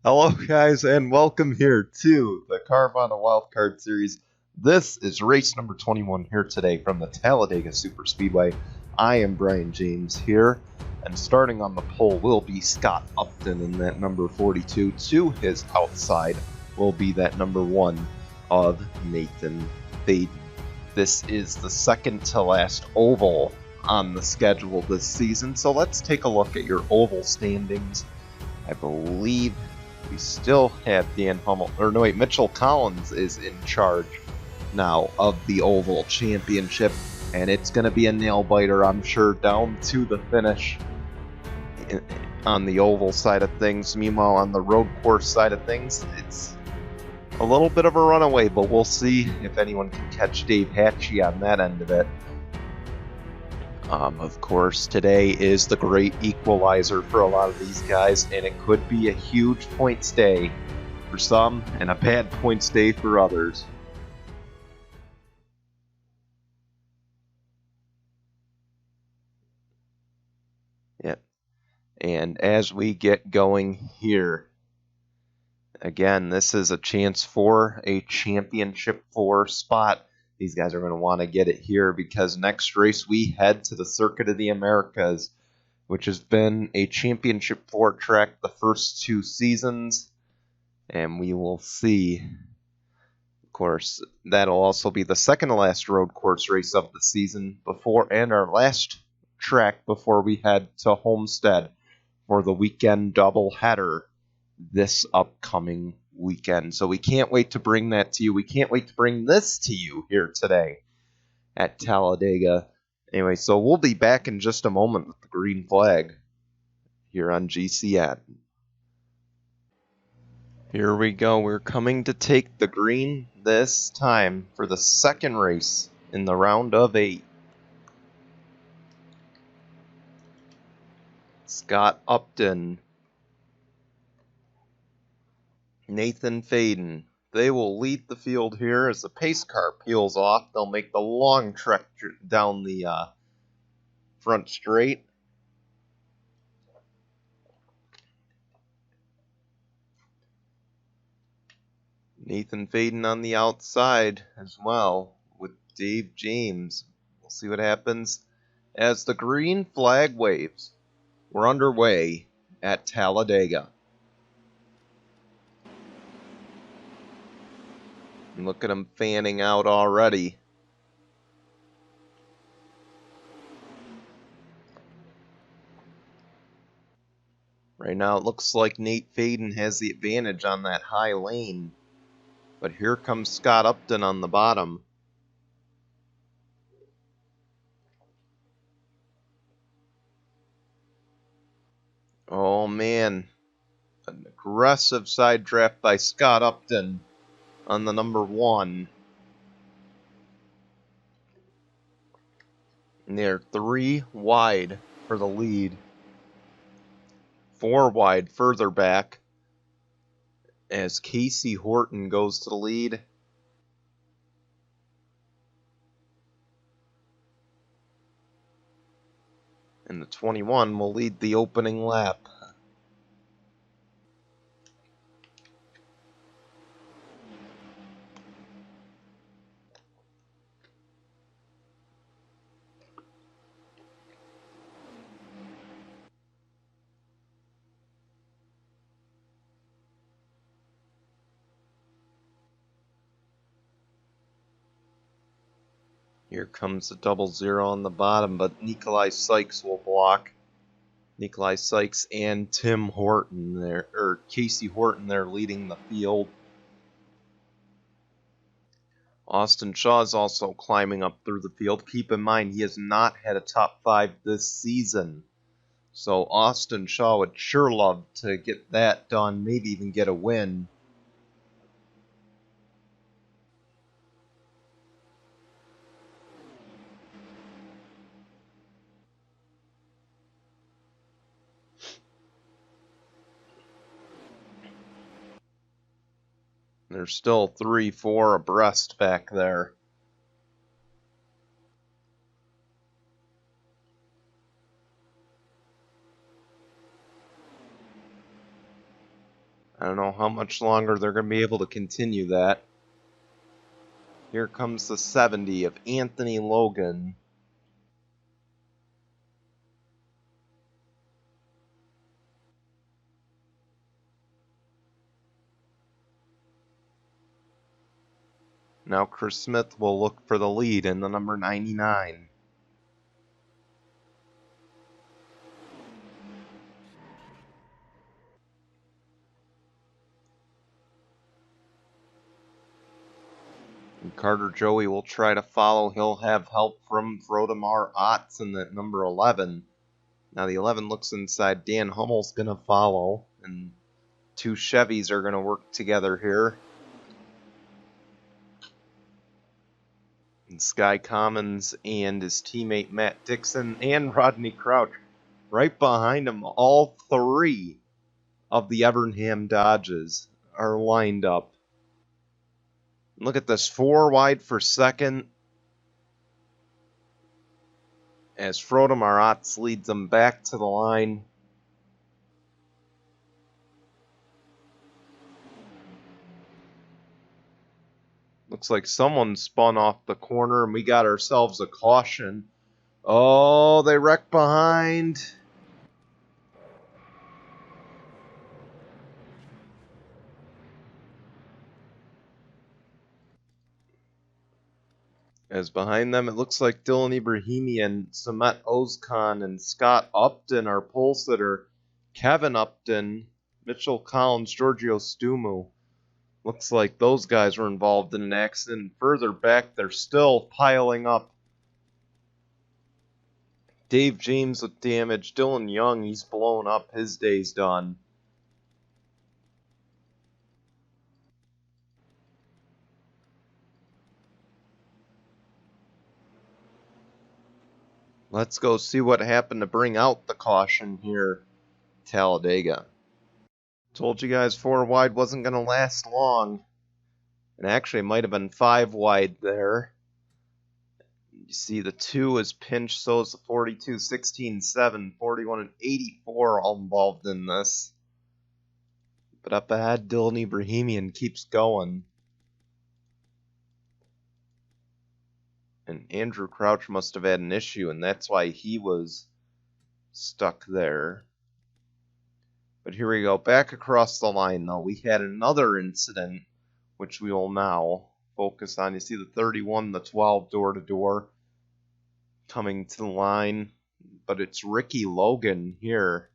Hello, guys, and welcome here to the Carvana Wildcard Series. This is race number 21 here today from the Talladega Superspeedway. I am Brian James here, and starting on the pole will be Scott Upton in that number 42. To his outside will be that number 1 of Nathan Faden. This is the second to last oval on the schedule this season, so let's take a look at your oval standings. I believe we still have Mitchell Collins is in charge now of the Oval Championship, and it's going to be a nail-biter, I'm sure, down to the finish on the Oval side of things. Meanwhile, on the road course side of things, it's a little bit of a runaway, but we'll see if anyone can catch Dave Hatchie on that end of it. Of course, today is the great equalizer for a lot of these guys, and it could be a huge points day for some and a bad points day for others. Yep. And as we get going here, again, this is a chance for a Championship 4 spot. These guys are going to want to get it here because next race we head to the Circuit of the Americas, which has been a Championship 4 track the first 2 seasons, and we will see. Of course, that'll also be the second to last road course race of the season and our last track before we head to Homestead for the weekend doubleheader this upcoming weekend. So we can't wait to bring that to you. We can't wait to bring this to you here today at Talladega. Anyway, so we'll be back in just a moment with the green flag here on GCN. Here we go. We're coming to take the green this time for the second race in the round of 8. Scott Upton, Nathan Faden. They will lead the field here as the pace car peels off. They'll make the long trek down the front straight. Nathan Faden on the outside as well with Dave James. We'll see what happens as the green flag waves. We're underway at Talladega. And look at them fanning out already. Right now it looks like Nate Faden has the advantage on that high lane. But here comes Scott Upton on the bottom. Oh man, an aggressive side draft by Scott Upton on the number 1. And they're 3 wide for the lead. 4 wide further back as Casey Horton goes to the lead. And the 21 will lead the opening lap. Here comes the 00 on the bottom, but Nikolai Sykes will block. Nikolai Sykes and Tim Horton there, or Casey Horton there leading the field. Austin Shaw is also climbing up through the field. Keep in mind, he has not had a top 5 this season. So Austin Shaw would sure love to get that done, maybe even get a win. There's still 3-4 abreast back there. I don't know how much longer they're going to be able to continue that. Here comes the 70 of Anthony Logan. Now Chris Smith will look for the lead in the number 99. And Carter Joey will try to follow. He'll have help from Frodemar Otts in that number 11. Now the 11 looks inside. Dan Hummel's going to follow. And two Chevys are going to work together here. And Sky Commons and his teammate Matt Dixon and Rodney Crouch right behind him. All three of the Evernham Dodges are lined up. Look at this, 4 wide for second as Frodemar Otts leads them back to the line. Looks like someone spun off the corner and we got ourselves a caution. Oh, they wrecked behind. As behind them, it looks like Dylan Ibrahimian, Samet Ozkan, and Scott Upton are pole sitter. Kevin Upton, Mitchell Collins, Giorgio Stumu. Looks like those guys were involved in an accident. Further back, they're still piling up. Dave James with damage. Dylan Young, he's blown up. His day's done. Let's go see what happened to bring out the caution here, Talladega. Told you guys 4 wide wasn't going to last long. And actually, it might have been 5 wide there. You see the 2 is pinched, so is the 42, 16, 7, 41, and 84 all involved in this. But up ahead, Dylan Ibrahimian keeps going. And Andrew Crouch must have had an issue, and that's why he was stuck there. But here we go. Back across the line, though, we had another incident, which we will now focus on. You see the 31, the 12 door-to-door coming to the line. But it's Ricky Logan here.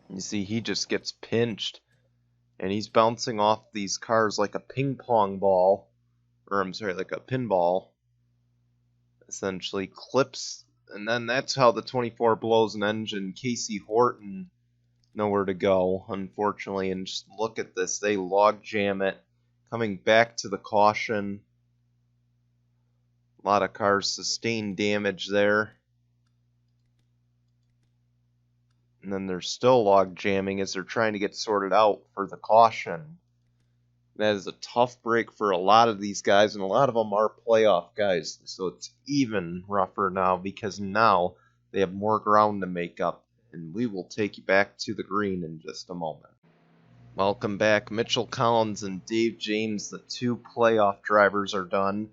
You see, he just gets pinched. And he's bouncing off these cars like a ping pong ball. Or, I'm sorry, like a pinball. Essentially clips. And then that's how the 24 blows an engine. Casey Horton, nowhere to go, unfortunately. And just look at this. They log jam it. Coming back to the caution. A lot of cars sustain damage there. And then they're still log jamming as they're trying to get sorted out for the caution. That is a tough break for a lot of these guys, and a lot of them are playoff guys. So it's even rougher now because now they have more ground to make up. And we will take you back to the green in just a moment. Welcome back. Mitchell Collins and Dave James, the 2 playoff drivers, are done.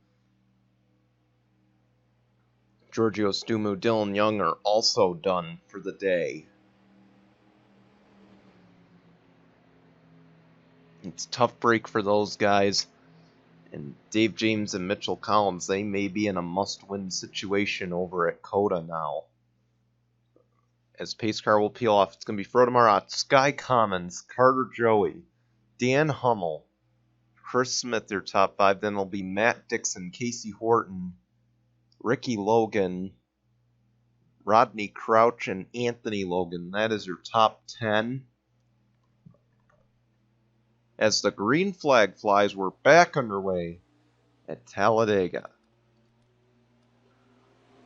Giorgio Stumu, Dylan Young are also done for the day. It's a tough break for those guys. And Dave James and Mitchell Collins, they may be in a must-win situation over at Coda now. As pace car will peel off, it's going to be Frodemar Otts, Sky Commons, Carter Joey, Dan Hummel, Chris Smith, your top 5. Then it'll be Matt Dixon, Casey Horton, Ricky Logan, Rodney Crouch, and Anthony Logan. That is your top 10. As the green flag flies, we're back underway at Talladega.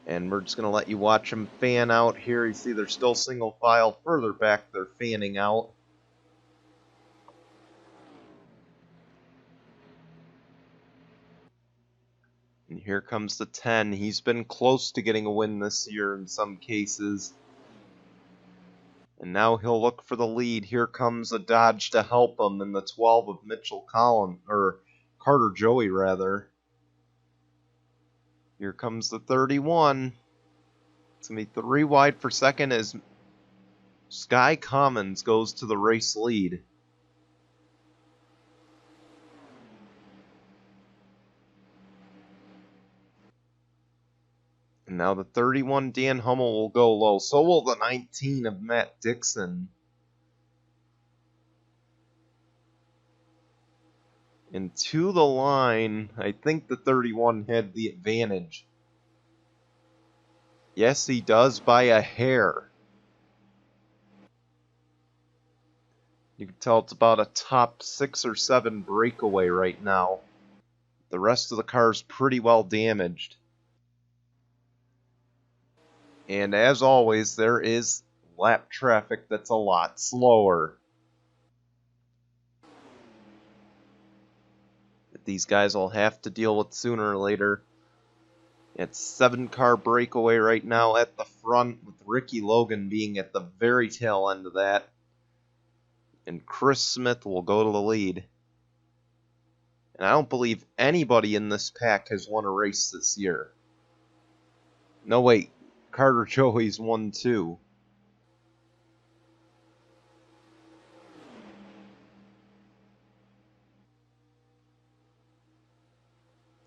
And we're just going to let you watch them fan out here. You see they're still single file. Further back, they're fanning out. And here comes the 10. He's been close to getting a win this year in some cases. And now he'll look for the lead. Here comes a Dodge to help him in the 12 of Mitchell Collins, or Carter Joey rather. Here comes the 31. It's going to be 3 wide for second as Sky Commons goes to the race lead. And now the 31 Dan Hummel will go low. So will the 19 of Matt Dixon. And to the line, I think the 31 had the advantage. Yes, he does by a hair. You can tell it's about a top 6 or 7 breakaway right now. The rest of the car's pretty well damaged. And as always, there is lap traffic that's a lot slower. That these guys will have to deal with sooner or later. It's 7-car breakaway right now at the front, with Ricky Logan being at the very tail end of that. And Chris Smith will go to the lead. And I don't believe anybody in this pack has won a race this year. No, wait. Carter Joey's won too.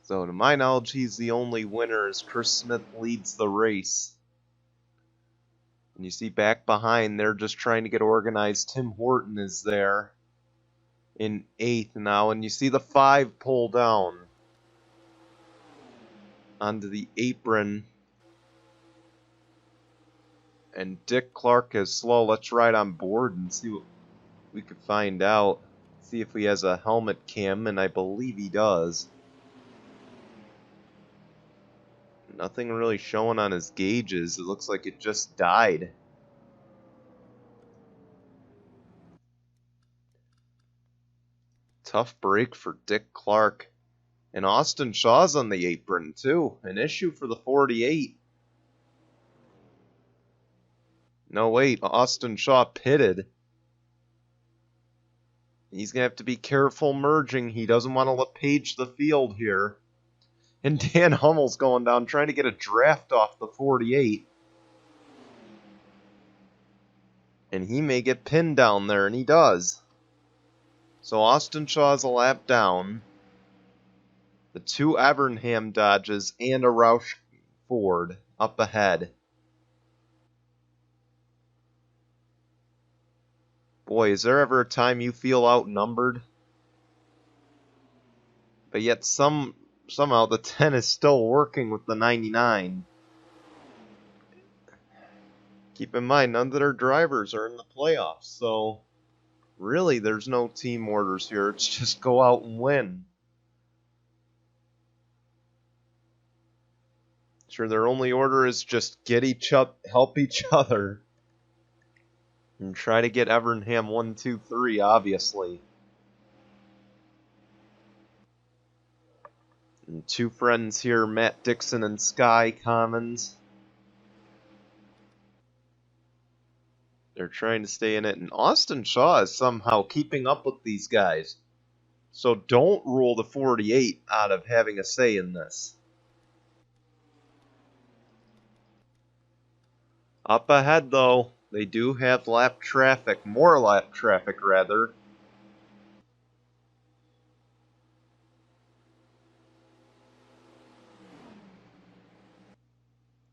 So to my knowledge, he's the only winner as Chris Smith leads the race. And you see back behind, they're just trying to get organized. Tim Horton is there in 8th now. And you see the 5 pull down onto the apron. And Dick Clark is slow. Let's ride on board and see what we could find out. See if he has a helmet cam, and I believe he does. Nothing really showing on his gauges. It looks like it just died. Tough break for Dick Clark. And Austin Shaw's on the apron too. An issue for the 48. No, wait. Austin Shaw pitted. He's going to have to be careful merging. He doesn't want to page the field here. And Dan Hummel's going down, trying to get a draft off the 48. And he may get pinned down there, and he does. So Austin Shaw's a lap down. The 2 Evernham Dodges and a Roush Ford up ahead. Boy, is there ever a time you feel outnumbered? But yet somehow the 10 is still working with the 99. Keep in mind, none of their drivers are in the playoffs, so really there's no team orders here. It's just go out and win. Sure, their only order is just help each other. And try to get Evernham 1, 2, 3, obviously. And 2 friends here, Matt Dixon and Sky Commons. They're trying to stay in it. And Austin Shaw is somehow keeping up with these guys. So don't rule the 48 out of having a say in this. Up ahead, though, they do have lap traffic. More lap traffic, rather.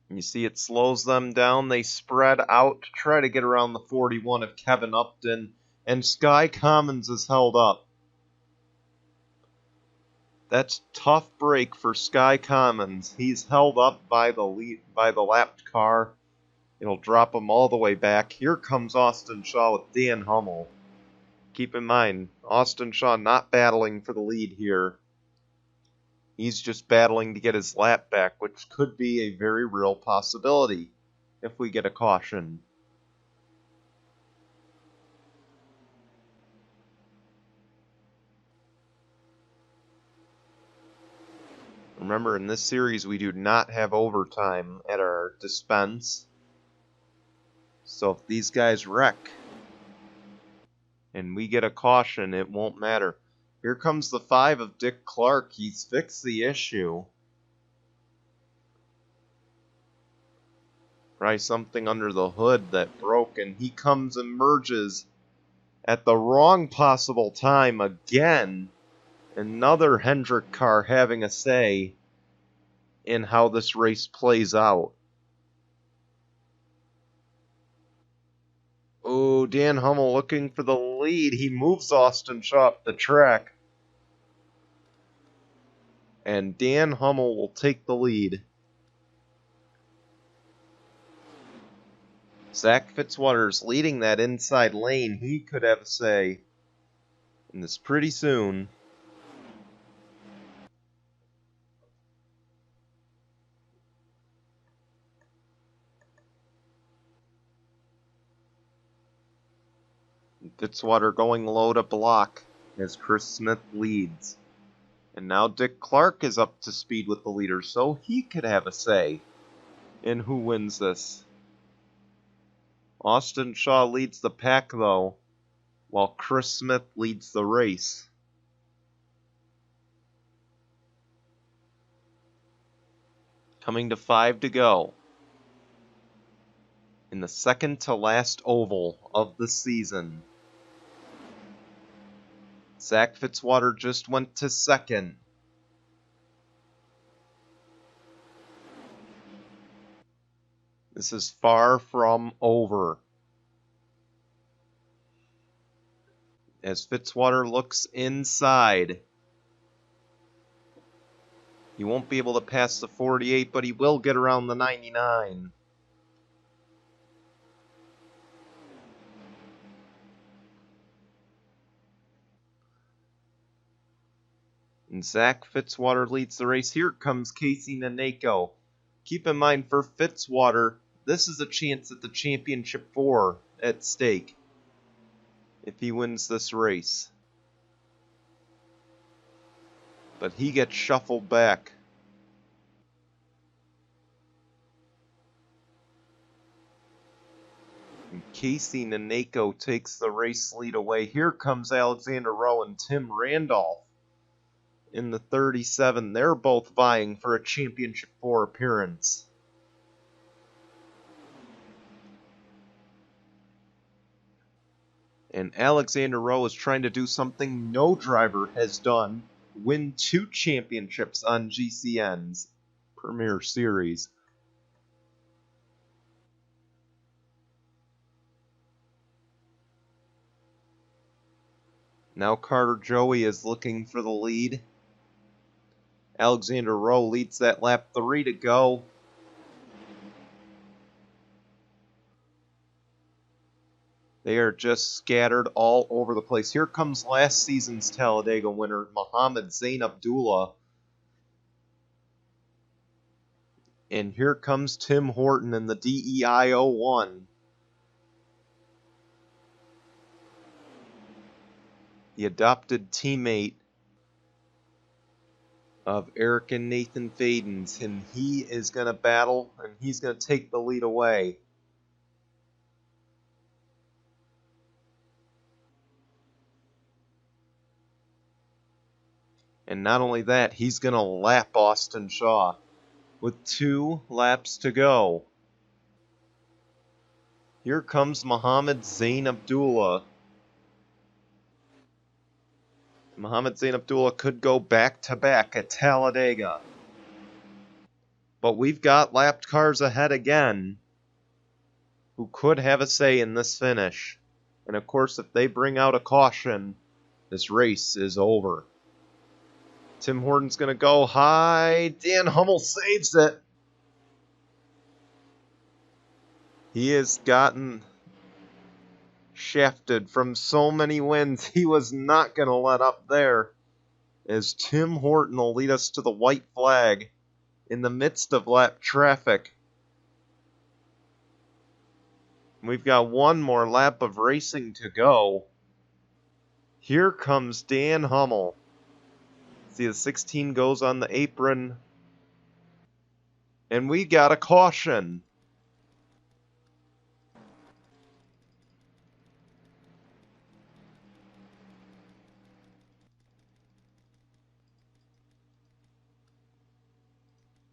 You see it slows them down. They spread out to try to get around the 41 of Kevin Upton. And Sky Commons is held up. That's tough break for Sky Commons. He's held up by the lapped car. It'll drop him all the way back. Here comes Austin Shaw with Dan Hummel. Keep in mind, Austin Shaw not battling for the lead here. He's just battling to get his lap back, which could be a very real possibility if we get a caution. Remember, in this series, we do not have overtime at our dispense. So if these guys wreck and we get a caution, it won't matter. Here comes the 5 of Dick Clark. He's fixed the issue. Probably something under the hood that broke, and he comes and merges at the wrong possible time again. Another Hendrick car having a say in how this race plays out. Oh, Dan Hummel looking for the lead. He moves Austin Shaw up the track. And Dan Hummel will take the lead. Zach Fitzwater's leading that inside lane. He could have a say in this pretty soon. Fitzwater going low to block as Chris Smith leads. And now Dick Clark is up to speed with the leader, so he could have a say in who wins this. Austin Shaw leads the pack, though, while Chris Smith leads the race. Coming to 5 to go in the second to last oval of the season. Zach Fitzwater just went to second. This is far from over. As Fitzwater looks inside. He won't be able to pass the 48, but he will get around the 99. And Zach Fitzwater leads the race. Here comes Casey Naneko. Keep in mind, for Fitzwater, this is a chance at the championship 4 at stake if he wins this race. But he gets shuffled back. And Casey Naneko takes the race lead away. Here comes Alexander Rowe and Tim Randolph in the 37. They're both vying for a championship 4 appearance. And Alexander Rowe is trying to do something no driver has done. Win 2 championships on GCN's Premier Series. Now Carter Joey is looking for the lead. Alexander Rowe leads that lap. 3 to go. They are just scattered all over the place. Here comes last season's Talladega winner, Mohammed Zain Abdullah. And here comes Tim Horton in the DEI 01. The adopted teammate of Eric and Nathan Fadens. And he is going to battle, and he's going to take the lead away. And not only that, he's going to lap Austin Shaw with 2 laps to go. Here comes Mohammed Zain Abdullah. Mohammed Zain Abdullah could go back-to-back at Talladega. But we've got lapped cars ahead again who could have a say in this finish. And of course, if they bring out a caution, this race is over. Tim Horton's going to go high. Dan Hummel saves it. He has gotten shafted from so many wins. He was not going to let up there. As Tim Horton will lead us to the white flag in the midst of lap traffic. We've got 1 more lap of racing to go. Here comes Dan Hummel. See, the 16 goes on the apron. And we got a caution.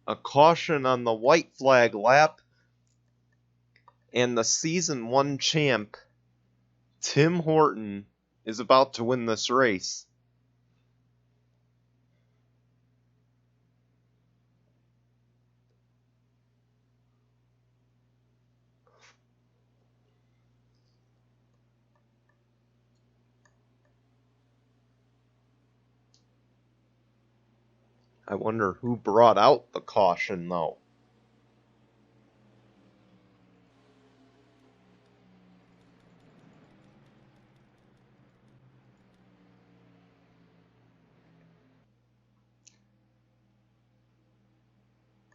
a caution on the white flag lap, and the Season 1 champ, Tim Horton, is about to win this race. I wonder who brought out the caution, though.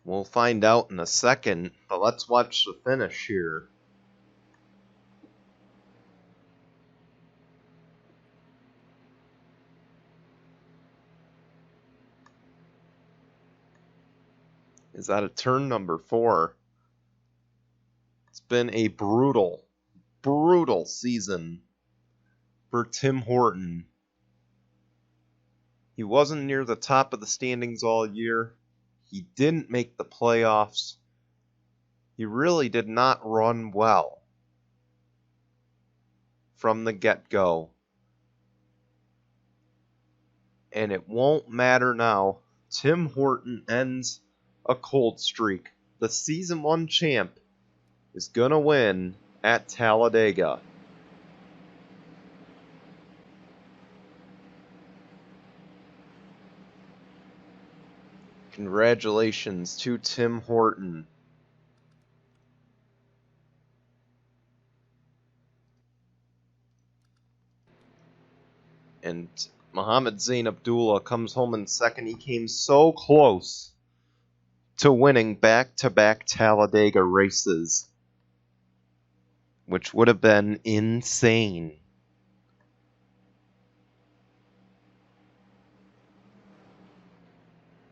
We'll find out in a second, but let's watch the finish here. Is that a turn number 4? It's been a brutal, brutal season for Tim Horton. He wasn't near the top of the standings all year. He didn't make the playoffs. He really did not run well from the get-go. And it won't matter now. Tim Horton ends a cold streak. The Season 1 champ is going to win at Talladega. Congratulations to Tim Horton. And Mohammed Zain Abdullah comes home in second. He came so close to winning back-to-back Talladega races, which would have been insane.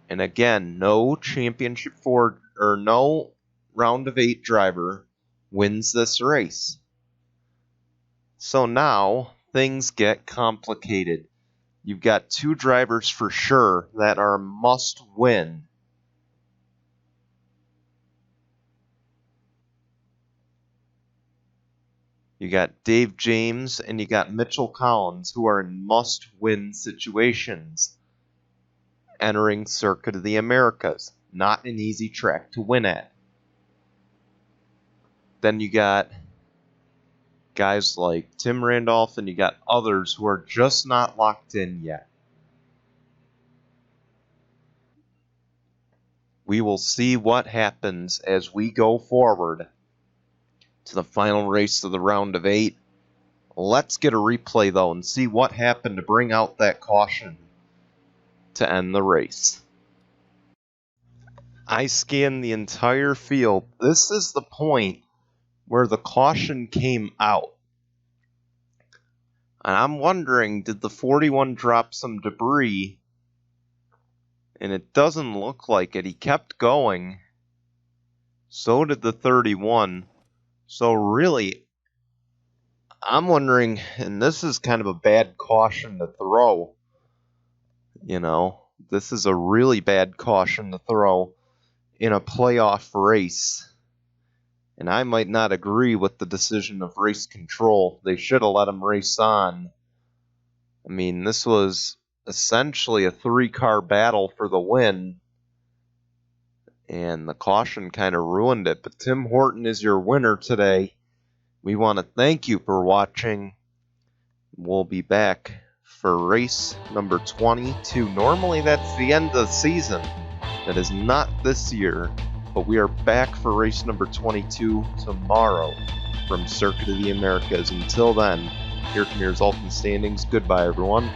And again, no championship no round of 8 driver wins this race. So now things get complicated. You've got 2 drivers for sure that are must win. You got Dave James and you got Mitchell Collins, who are in must-win situations, entering Circuit of the Americas. Not an easy track to win at. Then you got guys like Tim Randolph, and you got others who are just not locked in yet. We will see what happens as we go forward to the final race of the round of 8. Let's get a replay, though, and see what happened to bring out that caution to end the race. I scanned the entire field. This is the point where the caution came out. And I'm wondering, did the 41 drop some debris? And it doesn't look like it. He kept going. So did the 31. So really, I'm wondering, and this is kind of a bad caution to throw. You know, this is a really bad caution to throw in a playoff race. And I might not agree with the decision of race control. They should have let him race on. I mean, this was essentially a 3-car battle for the win. And the caution kind of ruined it. But Tim Horton is your winner today. We want to thank you for watching. We'll be back for race number 22. Normally that's the end of the season. That is not this year. But we are back for race number 22 tomorrow from Circuit of the Americas. Until then, here come your resulting standings. Goodbye, everyone.